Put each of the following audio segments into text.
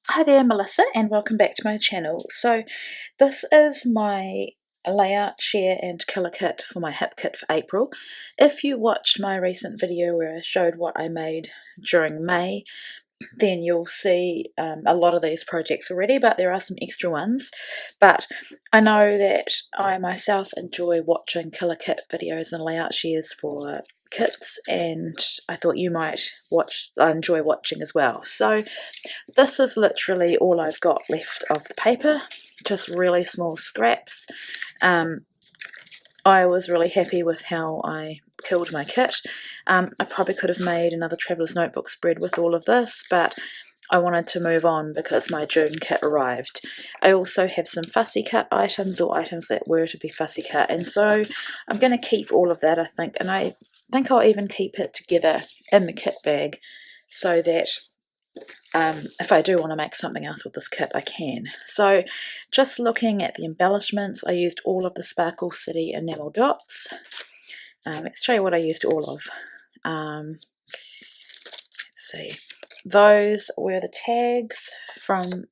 Hi there, Melissa, and welcome back to my channel. So this is my layout, share and colour kit for my hip kit for April. If you watched my recent video where I showed what I made during May, then you'll see a lot of these projects already, but there are some extra ones. But I know that I myself enjoy watching colour kit videos and layout shares for kits, and I thought you might enjoy watching as well. So this is literally all I've got left of the paper, just really small scraps. I was really happy with how I killed my kit. I probably could have made another Traveller's Notebook spread with all of this, but I wanted to move on because my June kit arrived. I also have some fussy cut items, or items that were to be fussy cut, and so I'm going to keep all of that, I think, and I think I'll even keep it together in the kit bag so that if I do want to make something else with this kit, I can. So just looking at the embellishments, I used all of the Sparkle City enamel dots. Let's show you what I used all of. Let's see. Those were the tags from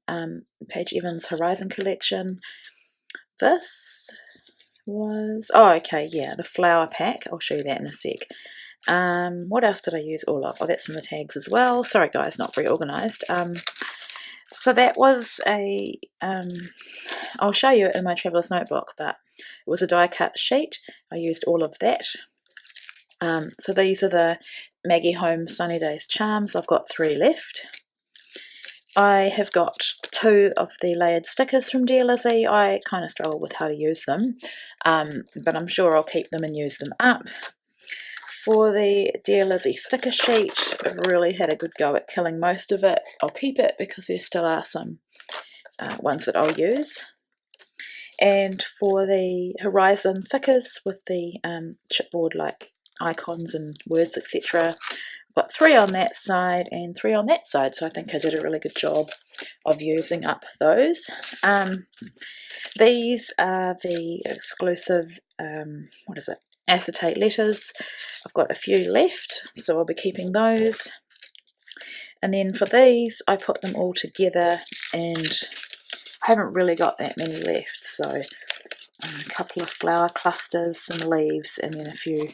Paige Evans' Horizon collection. This was, the flower pack. I'll show you that in a sec. What else did I use all of? Oh, that's from the tags as well. Sorry guys, not very organised. So that was I'll show you it in my Traveller's Notebook, but it was a die cut sheet. I used all of that. So these are the Maggie Home Sunny Days charms. I've got 3 left. I have got 2 of the layered stickers from Dear Lizzy. I kind of struggle with how to use them, but I'm sure I'll keep them and use them up. For the Dear Lizzy sticker sheet, I've really had a good go at killing most of it. I'll keep it because there still are some ones that I'll use. And for the Horizon thickers with the chipboard like icons and words, etc., I've got 3 on that side and 3 on that side, so I think I did a really good job of using up those. These are the exclusive, acetate letters. I've got a few left, so I'll be keeping those. And then for these, I put them all together, and I haven't really got that many left, so a couple of flower clusters, some leaves, and then a few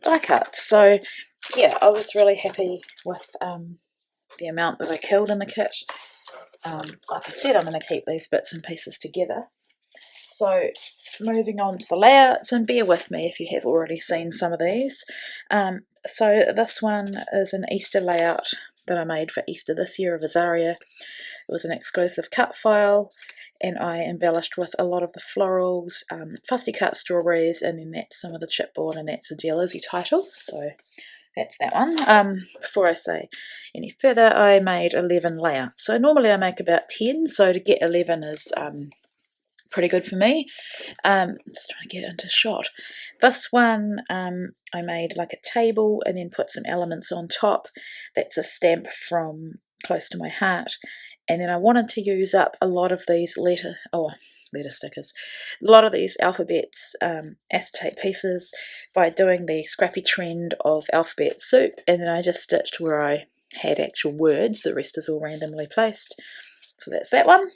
die cuts. So yeah, I was really happy with the amount that I killed in the kit. Like I said, I'm going to keep these bits and pieces together. So moving on to the layouts, and bear with me if you have already seen some of these. So this one is an Easter layout that I made for Easter this year of Azaria. It was an exclusive cut file, and I embellished with a lot of the florals, fussy cut strawberries, and then that's some of the chipboard, and that's a Dear Lizzy title. So that's that one. Before I say any further, I made 11 layouts. So normally I make about 10, so to get 11 is pretty good for me. Just trying to get into shot. This one I made like a table and then put some elements on top. That's a stamp from Close to My Heart. And then I wanted to use up a lot of these letter stickers, a lot of these alphabets acetate pieces by doing the scrappy trend of alphabet soup, and then I just stitched where I had actual words. The rest is all randomly placed. So that's that one.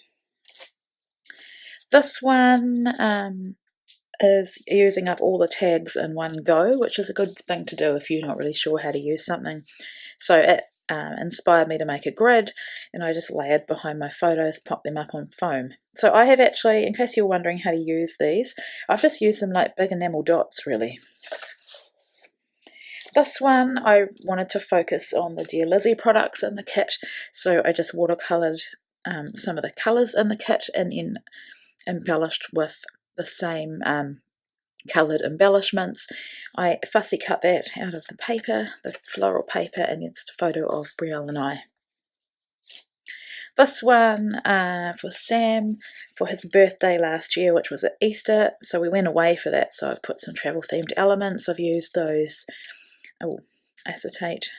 This one is using up all the tags in one go, which is a good thing to do if you're not really sure how to use something. So it inspired me to make a grid, and I just layered behind my photos, popped them up on foam. So I have actually, in case you're wondering how to use these, I've just used them like big enamel dots really. This one I wanted to focus on the Dear Lizzy products in the kit, so I just watercoloured some of the colours in the kit and then embellished with the same coloured embellishments. I fussy cut that out of the paper, the floral paper, and it's a photo of Brielle and I. This one for Sam for his birthday last year, which was at Easter, so we went away for that, so I've put some travel themed elements. I've used those acetate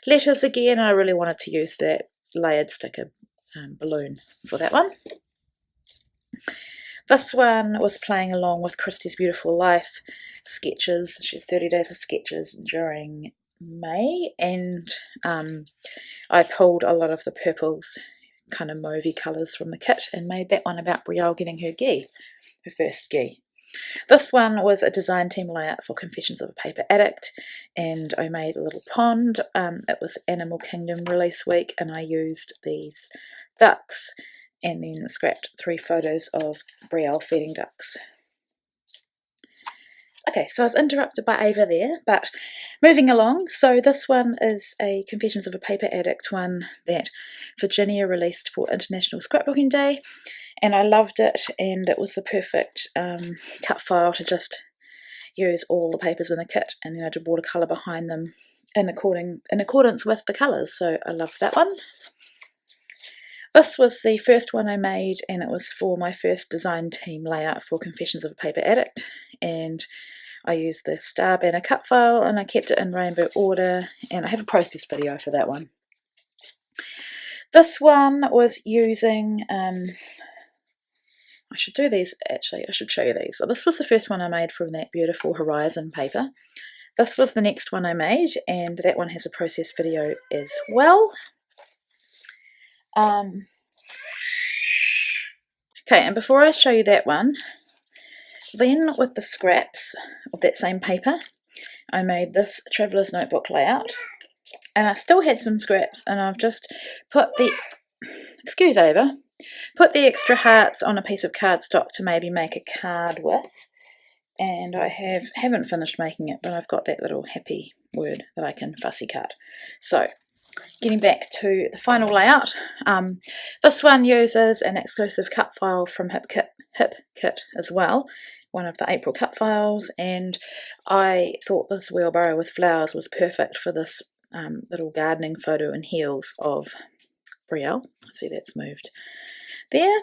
letters again, and I really wanted to use that layered sticker balloon for that one. This one was playing along with Christie's Beautiful Life sketches. She had 30 days of sketches during May, and I pulled a lot of the purples, kind of mauvey colours from the kit, and made that one about Brielle getting her gi, her first gi. This one was a design team layout for Confessions of a Paper Addict, and I made a little pond. It was Animal Kingdom release week, and I used these ducks and then scrapped 3 photos of Brielle feeding ducks. Okay, so I was interrupted by Ava there, but moving along. So this one is a Confessions of a Paper Addict one that Virginia released for International Scrapbooking Day, and I loved it, and it was the perfect cut file to just use all the papers in the kit, and then I did watercolour behind them in accordance with the colours, so I loved that one. This was the first one I made, and it was for my first design team layout for Confessions of a Paper Addict, and I used the Star Banner cut file, and I kept it in rainbow order, and I have a process video for that one. This one was using, I should do these actually, I should show you these. So this was the first one I made from that beautiful Horizon paper. This was the next one I made, and that one has a process video as well. Okay, and before I show you that one, then with the scraps of that same paper, I made this Traveller's Notebook layout, and I still had some scraps, and I've just put the, excuse Ava, put the extra hearts on a piece of cardstock to maybe make a card with, and I haven't finished making it, but I've got that little happy word that I can fussy cut. So getting back to the final layout, this one uses an exclusive cut file from Hip Kit as well, one of the April cut files, and I thought this wheelbarrow with flowers was perfect for this little gardening photo in heels of Brielle. See, that's moved there.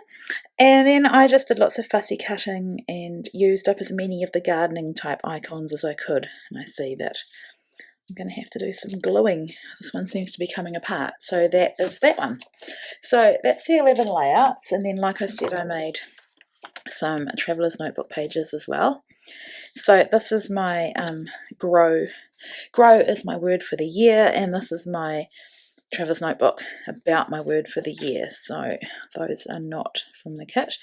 And then I just did lots of fussy cutting and used up as many of the gardening type icons as I could, and I see that I'm going to have to do some gluing. This one seems to be coming apart, so that is that one. So that's the 11 layouts, and then like I said, I made some Traveller's Notebook pages as well. So this is my grow is my word for the year, and this is my Traveller's Notebook about my word for the year. So those are not from the kit,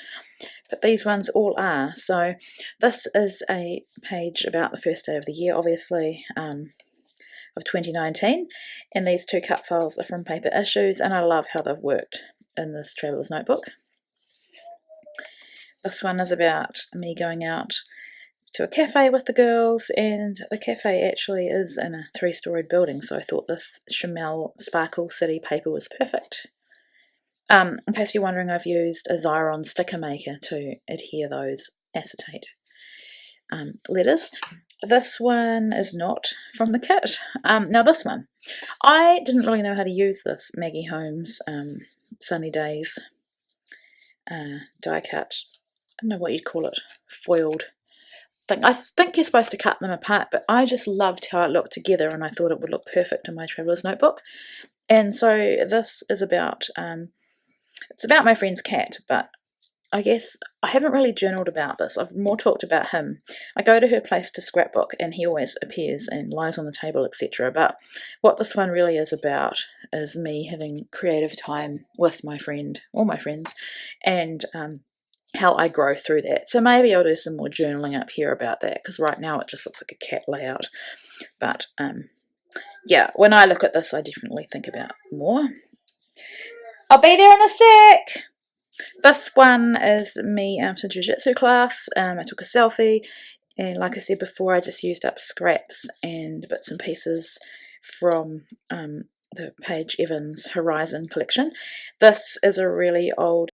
but these ones all are. So this is a page about the first day of the year, obviously, of 2019, and these 2 cut files are from Paper Issues, and I love how they've worked in this Traveller's Notebook. This one is about me going out to a cafe with the girls, and the cafe actually is in a 3-storied building, so I thought this Chamel Sparkle City paper was perfect. In case you're wondering, I've used a Xyron sticker maker to adhere those acetate letters. This one is not from the kit. Now this one, I didn't really know how to use this Maggie Holmes Sunny Days die cut. I don't know what you'd call it, foiled thing. I think you're supposed to cut them apart, but I just loved how it looked together, and I thought it would look perfect in my Traveller's Notebook. And so this is about, it's about my friend's cat, but I guess I haven't really journaled about this. I've more talked about him. I go to her place to scrapbook, and he always appears and lies on the table, etc. But what this one really is about is me having creative time with my friend, or my friends, and how I grow through that. So maybe I'll do some more journaling up here about that, because right now it just looks like a cat layout. But yeah, when I look at this, I definitely think about more. I'll be there in a sec. This one is me after jiu-jitsu class. I took a selfie, and like I said before, I just used up scraps and bits and pieces from the Paige Evans Horizon collection. This is a really old